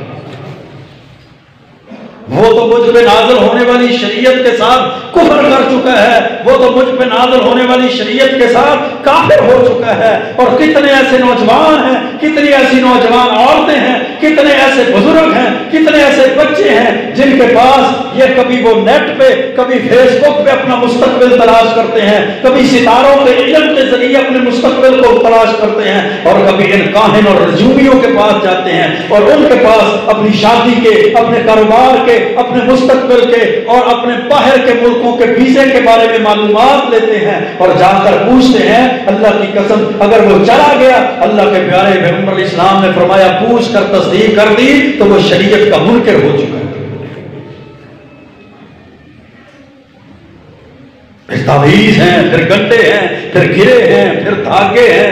وہ تو مجھ پہ نازل ہونے والی شریعت کے ساتھ کفر کر چکا ہے، وہ تو مجھ پہ نازل ہونے والی شریعت کے ساتھ کافر ہو چکا ہے۔ اور کتنے ایسے نوجوان ہیں، کتنی ایسی نوجوان عورتیں ہیں، کتنے ایسے بزرگ ہیں، کتنے ایسے بچے ہیں جن کے پاس یہ کبھی وہ نیٹ پہ، کبھی فیس بک پہ اپنا مستقبل تلاش کرتے ہیں، کبھی ستاروں کے علم کے ذریعے اپنے مستقبل کو تلاش کرتے ہیں، اور کبھی ان کاہن اور رجومیوں کے پاس جاتے ہیں اور ان کے پاس اپنی شادی کے، اپنے کاروبار کے، اپنے مستقبل کے اور اپنے باہر کے ملکوں کے ویزے کے بارے میں معلومات لیتے ہیں اور جا کر پوچھتے ہیں۔ اللہ کی قسم اگر وہ چلا گیا، اللہ کے پیارے پیغمبر علیہ السلام نے فرمایا پوچھ کر تصدیق کر دی تو وہ شریعت کا منکر ہو چکا ہے۔ پھر تعویذ ہیں، پھر گنٹے ہیں، پھر گرے ہیں، پھر دھاگے ہیں۔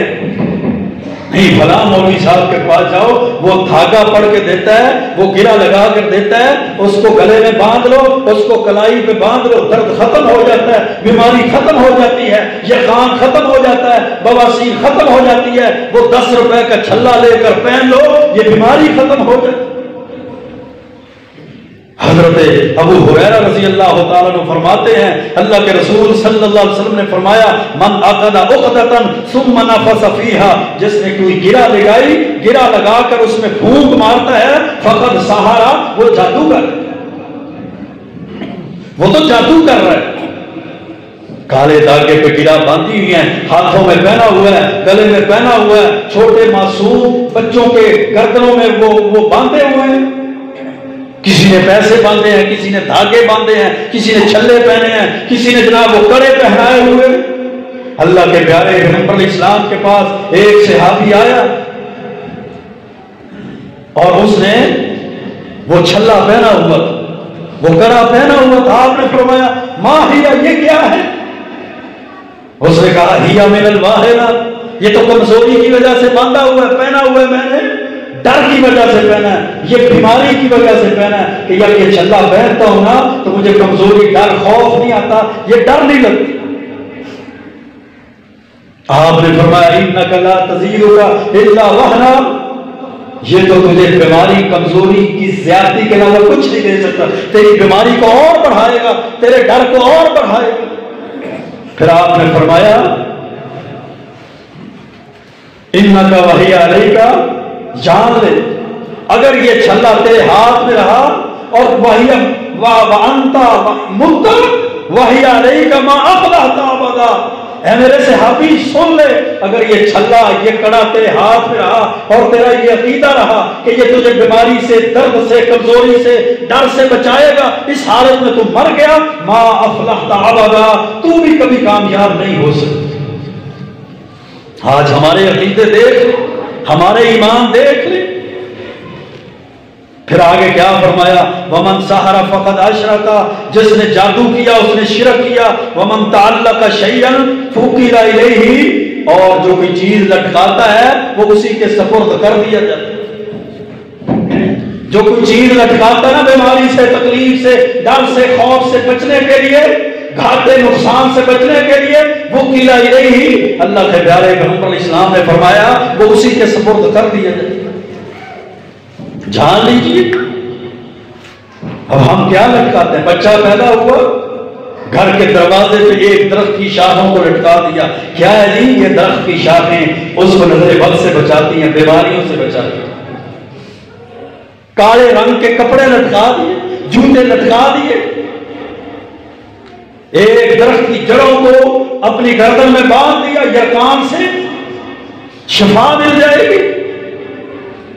نہیں، فلاں مولوی صاحب کے پاس جاؤ، وہ دھاگا پڑھ کے دیتا ہے، وہ گرا لگا کر دیتا ہے، اس کو گلے میں باندھ لو، اس کو کلائی پہ باندھ لو، درد ختم ہو جاتا ہے، بیماری ختم ہو جاتی ہے، یخان ختم ہو جاتا ہے، بواسیر ختم ہو جاتی ہے، وہ 10 روپے کا چھلا لے کر پہن لو، یہ بیماری ختم ہو جاتی ہے۔ حضرت ابو ہریرہ رضی اللہ تعالیٰ عنہ فرماتے ہیں اللہ کے رسول صلی اللہ علیہ وسلم نے فرمایا من عقد عقدۃ ثم نفث فیها، جس نے کوئی گرہ لگائی، گرہ لگا کر اس میں پھونک مارتا ہے، فقد سحرا، وہ جادوگر، وہ تو جادو کر رہا ہے۔ کالے دھاگے پہ گرہ باندھی ہوئی ہیں، ہاتھوں میں پہنا ہوا ہے، گلے میں پہنا ہوا ہے، چھوٹے معصوم بچوں کے گردنوں میں وہ باندھے ہوئے ہیں، کسی نے پیسے باندھے ہیں، کسی نے دھاگے باندھے ہیں، کسی نے چھلے پہنے ہیں، کسی نے جناب وہ کڑے پہنائے ہوئے۔ اللہ کے پیارے پیغمبر علیہ السلام کے پاس ایک صحابی آیا اور اس نے وہ چھلا پہنا ہوا تھا، وہ کڑا پہنا ہوا تھا، آپ نے فرمایا ما ہیا، یہ کیا ہے؟ اس نے کہا ہیا من الواہنہ، یہ تو کمزوری کی وجہ سے باندھا ہوا ہے، پہنا ہوا ہے میں نے، ڈر کی وجہ سے پہنا ہے، یہ بیماری کی وجہ سے پہنا ہے کہ یا یہ چھلا پہنتا ہوں نا تو مجھے کمزوری، ڈر، خوف نہیں آتا، یہ ڈر نہیں لگتی۔ آپ نے فرمایا انک لا تزیدک الا وہنا، یہ تو تجھے بیماری، کمزوری کی زیادتی کے علاوہ کچھ نہیں دے سکتا، تیری بیماری کو اور بڑھائے گا، تیرے ڈر کو اور بڑھائے گا۔ پھر آپ نے فرمایا انک وہی علیک، جان لے اگر یہ چھلا تیرے ہاتھ میں رہا اور وہی وانت مطلق وہی علیک ما افلحت ابدا، اے میرے صحابی سن لے، اگر یہ چھلا، یہ کڑا تیرے ہاتھ میں رہا اور تیرا یہ عقیدہ رہا کہ یہ تجھے بیماری سے، درد سے، کمزوری سے، ڈر سے بچائے گا، اس حالت میں تو مر گیا، ما افلحت ابدا، تو بھی کبھی کامیاب نہیں ہو سکتا۔ آج ہمارے عقیدے دیکھ لیں، ہمارے ایمان دیکھ لیں۔ پھر آگے کیا فرمایا ومن سحر فقد اشرک، جس نے جادو کیا اس نے شرک کیا، ومن تعلق شیئا فوکل الیہ، اور جو کوئی چیز لٹکاتا ہے وہ اسی کے سپرد کر دیا جاتا ہے۔ جو کوئی چیز لٹکاتا ہے نا بیماری سے، تکلیف سے، ڈر سے، خوف سے بچنے کے لیے، گھاٹے نقصان سے بچنے کے لیے، وہ قلعہ الیہ، اللہ کے پیارے پیغمبر علیہ السلام نے فرمایا وہ اسی کے سپرد کر دیا جائے۔ جان لیجیے اب ہم کیا لٹکاتے ہیں؟ بچہ پیدا ہوا، گھر کے دروازے پہ ایک درخت کی شاخوں کو لٹکا دیا، کیا ہے جی؟ یہ درخت کی شاخیں اس کو نظر بد سے بچاتی ہیں، بیماریوں سے بچاتی ہیں۔ کالے رنگ کے کپڑے لٹکا دیے، جوتے لٹکا دیے، ایک درخت کی جڑوں کو اپنی گردن میں باندھ دیا، یا کان سے شفا مل جائے گی۔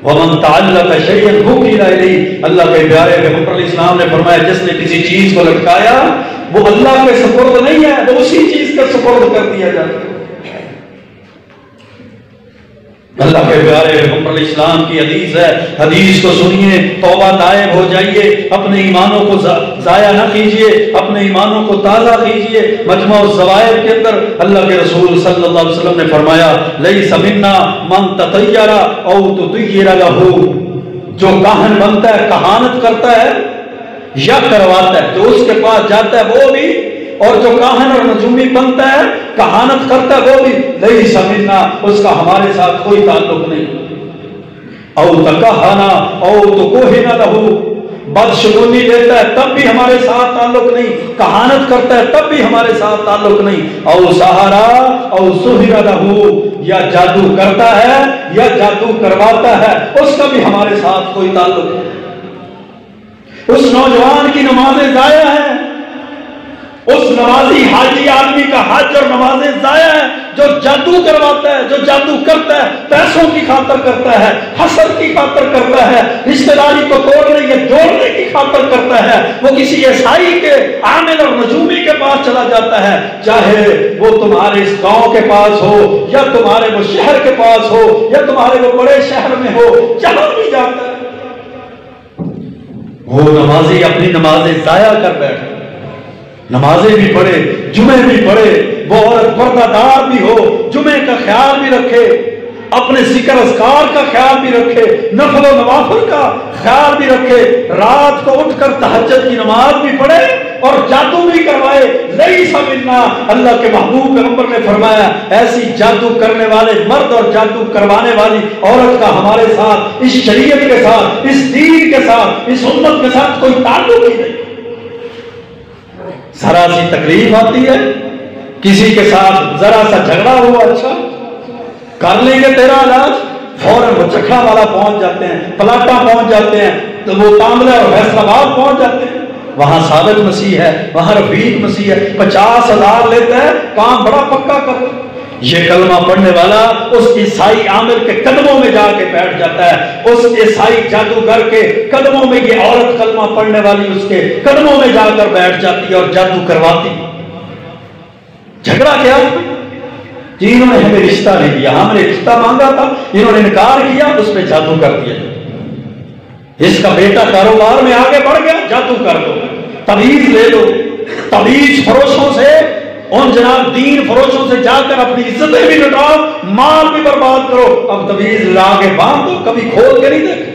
وَمَن تَعَلَّقَ شَيْئًا وُكِّلَ إِلَيْهِ، اللہ کے پیارے پیغمبر علیہ السلام نے فرمایا جس نے کسی چیز کو لٹکایا وہ اللہ کے سپرد نہیں ہے، وہ اسی چیز کا سپرد کر دیا جاتا ہے۔ اللہ کے پیارے پیغمبر علیہ السلام کی حدیث ہے، حدیث کو سنیے، توبہ طائب ہو جائیے، اپنے ایمانوں کو ضائع نہ کیجیے، اپنے ایمانوں کو تازہ کیجیے۔ مجموع الزوائد کے اندر اللہ کے رسول صلی اللہ علیہ وسلم نے فرمایا لیس منا من تطیر او تطیر لہ، جو کاہن بنتا ہے، کہانت کرتا ہے یا کرواتا ہے، جو اس کے پاس جاتا ہے وہ بھی، اور جو کاہن اور نجومی بنتا ہے، کہانت کرتا ہے وہ بھی، لیس منا، اس کا ہمارے ساتھ کوئی تعلق نہیں۔ او تکہنا او تکہن لہ، بدشگونی دیتا ہے تب بھی ہمارے ساتھ تعلق نہیں، کہانت کرتا ہے تب بھی ہمارے ساتھ تعلق نہیں۔ او سہارا او سہر لہ، یا جادو کرتا ہے یا جادو کرواتا ہے، اس کا بھی ہمارے ساتھ کوئی تعلق نہیں۔ اس نوجوان کی نمازیں ضائع ہیں، اس نمازی حاجی آدمی کا حج اور نمازیں ضائع ہیں جو جادو کرواتا ہے، جو جادو کرتا ہے، پیسوں کی خاطر کرتا ہے، حسد کی خاطر کرتا ہے، رشتہ داری کو توڑنے یا جوڑنے کی خاطر کرتا ہے۔ وہ کسی عیسائی کے عامل اور نجومی کے پاس چلا جاتا ہے، چاہے وہ تمہارے اس گاؤں کے پاس ہو یا تمہارے وہ شہر کے پاس ہو یا تمہارے وہ بڑے شہر میں ہو، جہاں بھی جاتا ہے وہ نمازی اپنی نمازیں ضائع کر بیٹھے، نمازیں بھی پڑھے، جمعے بھی پڑھے، وہ عورت پردہ دار بھی ہو، جمعے کا خیال بھی رکھے، اپنے ذکر اذکار کا خیال بھی رکھے، نفل و نوافل کا خیال بھی رکھے، رات کو اٹھ کر تہجد کی نماز بھی پڑھے اور جادو بھی کروائے، لیس منا، اللہ کے محبوب پیغمبر نے فرمایا ایسی جادو کرنے والے مرد اور جادو کروانے والی عورت کا ہمارے ساتھ، اس شریعت کے ساتھ، اس دین کے ساتھ، اس امت کے ساتھ کوئی تعلق ہی نہیں۔ ذرا سی تکلیف آتی ہے، کسی کے ساتھ ذرا سا جھگڑا ہوا، اچھا کر لیں گے تیرا علاج، فوراً وہ چکھا والا پہنچ جاتے ہیں، پلاٹا پہنچ جاتے ہیں، تو وہ کاملہ اور فیصلہ آباد پہنچ جاتے ہیں، وہاں صادق مسیح ہے، وہاں رفیق مسیح ہے، 50,000 لیتا ہے، کام بڑا پکا کرتا ہے۔ یہ کلمہ پڑھنے والا اس عیسائی عامل کے قدموں میں جا کے بیٹھ جاتا ہے، اس عیسائی جادوگر کے قدموں میں یہ عورت کلمہ پڑھنے والی اس کے قدموں میں جا کر بیٹھ جاتی ہے اور جادو کرواتی۔ جھگڑا کیا؟ جی انہوں نے ہمیں رشتہ نہیں دیا، ہم نے رشتہ مانگا تھا، انہوں نے انکار کیا، اس پہ جادو کر دیا۔ اس کا بیٹا کاروبار میں آگے بڑھ گیا، جادو کر دو، تعویذ لے لو، تعویذ فروشوں سے، ان جناب دین فروشوں سے جا کر اپنی عزتیں بھی لٹاؤ، مال بھی برباد کرو، اب تعویذ لا کے باندھ دو، کبھی کھول کے نہیں دیکھے۔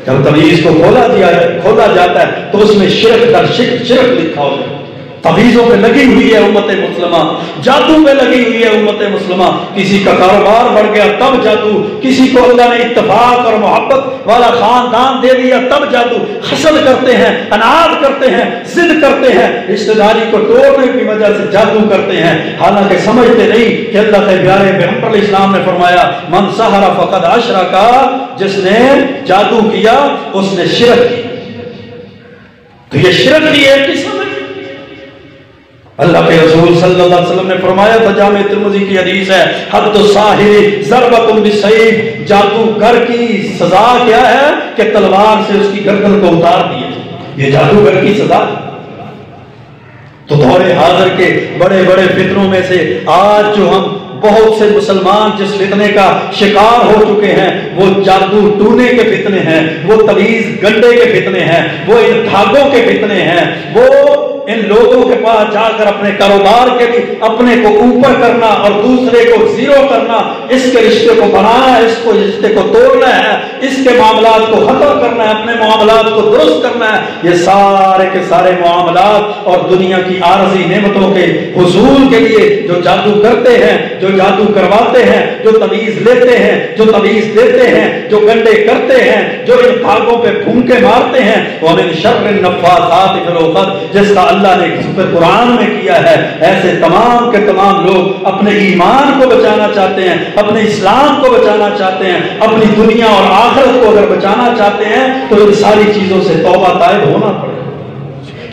جب تعویذ کو کھولا جاتا ہے تو اس میں شرک در شرک لکھا ہوتا ہے۔ تعویذوں پہ لگی ہوئی ہے امت مسلمہ، جادو پہ لگی ہوئی ہے امت مسلمہ۔ کسی کا کاروبار بڑھ گیا تب جادو، کسی کو اللہ نے اتفاق اور محبت والا خاندان دے دیا تب جادو، حسد کرتے ہیں، اناد کرتے ہیں، ضد کرتے ہیں، رشتہ داری کو توڑنے کی وجہ سے جادو کرتے ہیں، حالانکہ سمجھتے نہیں کہ اللہ کے پیارے پیغمبر علیہ السلام نے فرمایا من سحر فقد اشرک، جس نے جادو کیا اس نے شرک کی۔ تو یہ شرک کی ایک قسم ہے۔ اللہ کے رسول صلی اللہ علیہ وسلم نے فرمایا تھا، جامع ترمذی کی حدیث ہے، حد الساحر ضربۃ بالسیف، جادوگر کی سزا کیا ہے کہ تلوار سے اس کی گردن کو اتار دیا۔ یہ جادوگر کی سزا۔ تو دور حاضر کے بڑے بڑے فتنوں میں سے آج جو ہم بہت سے مسلمان جس فتنے کا شکار ہو چکے ہیں وہ جادو ٹونے کے فتنے ہیں، وہ تعویذ گنڈے کے فتنے ہیں، وہ ان دھاگوں کے فتنے ہیں، وہ ان لوگوں کے پاس جا کر اپنے کاروبار کے بھی اپنے کو اوپر کرنا اور دوسرے کو زیرو کرنا، اس کے رشتے کو بنانا ہے، اس کو رشتے کو توڑنا ہے، اس کے معاملات کو ختم کرنا ہے، اپنے معاملات کو درست کرنا ہے۔ یہ سارے کے سارے معاملات اور دنیا کی عارضی نعمتوں کے حصول کے لیے جو جادو کرتے ہیں، جو جادو کرواتے ہیں، جو تعویذ لیتے ہیں، جو تعویذ دیتے ہیں، جو گنڈے کرتے ہیں، جو ان دھاگوں پہ پھونکے مارتے ہیں، وَمِن شَرِّ النَّفَّاثَاتِ فِي الْعُقَدِ، جس کا اللہ نے ذکر قرآن میں کیا ہے، ایسے تمام کے تمام لوگ اپنے ایمان کو بچانا چاہتے ہیں، اپنے اسلام کو بچانا چاہتے ہیں، اپنی دنیا اور آخرت کو اگر بچانا چاہتے ہیں تو ان ساری چیزوں سے توبہ طائب ہونا پڑے گا،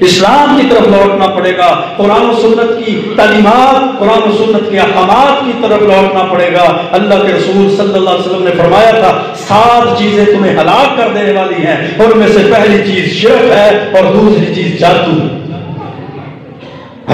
اسلام کی طرف لوٹنا پڑے گا، قرآن و سنت کی تعلیمات، قرآن و سنت کے احکامات کی طرف لوٹنا پڑے گا۔ اللہ کے رسول صلی اللہ علیہ وسلم نے فرمایا تھا 7 چیزیں تمہیں ہلاک کر دینے والی ہیں، ان میں سے پہلی چیز شرک ہے اور دوسری چیز جادو ہے۔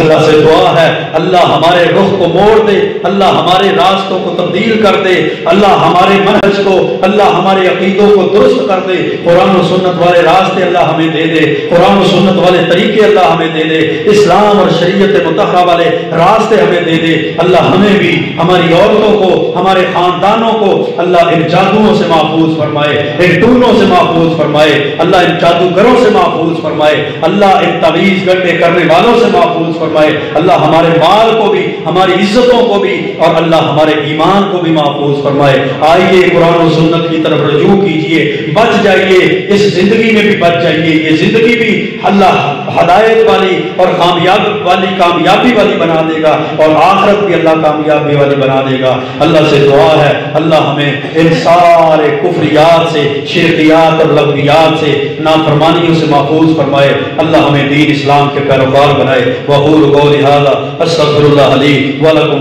اللہ سے دعا ہے اللہ ہمارے رخ کو موڑ دے، اللہ ہمارے راستوں کو تبدیل کر دے، اللہ ہمارے منہج کو، اللہ ہمارے عقیدوں کو درست کر دے، قرآن و سنت والے راستے اللہ ہمیں دے دے، قرآن و سنت والے طریقے اللہ ہمیں دے دے، اسلام اور شریعت مطہرہ والے راستے ہمیں دے دے۔ اللہ ہمیں بھی، ہماری عورتوں کو، ہمارے خاندانوں کو اللہ ان جادوؤں سے محفوظ فرمائے، ان ٹونوں سے محفوظ فرمائے، اللہ ان جادوگروں سے محفوظ فرمائے، اللہ ان تعویذ گڈھے کرنے والوں سے محفوظ فرمائے، اللہ ہمارے مال کو بھی، ہماری عزتوں کو بھی، اور اللہ ہمارے ایمان کو بھی محفوظ فرمائے۔ آئیے قرآن و سنت کی طرف رجوع کیجئے، بچ جائیے، اس زندگی میں بھی بچ جائیے، یہ زندگی بھی اللہ ہدایت والی اور کامیابی والی بنا دے گا، اور آخرت بھی اللہ کامیابی والی بنا دے گا۔ اللہ سے دعا ہے اللہ ہمیں ان سارے کفریات سے، شرکیات اور لغویات سے، نافرمانیوں سے محفوظ فرمائے، اللہ ہمیں دین اسلام کے پیروکار بنائے۔ وقول قولی ھذا استغفر اللہ لی ولکم۔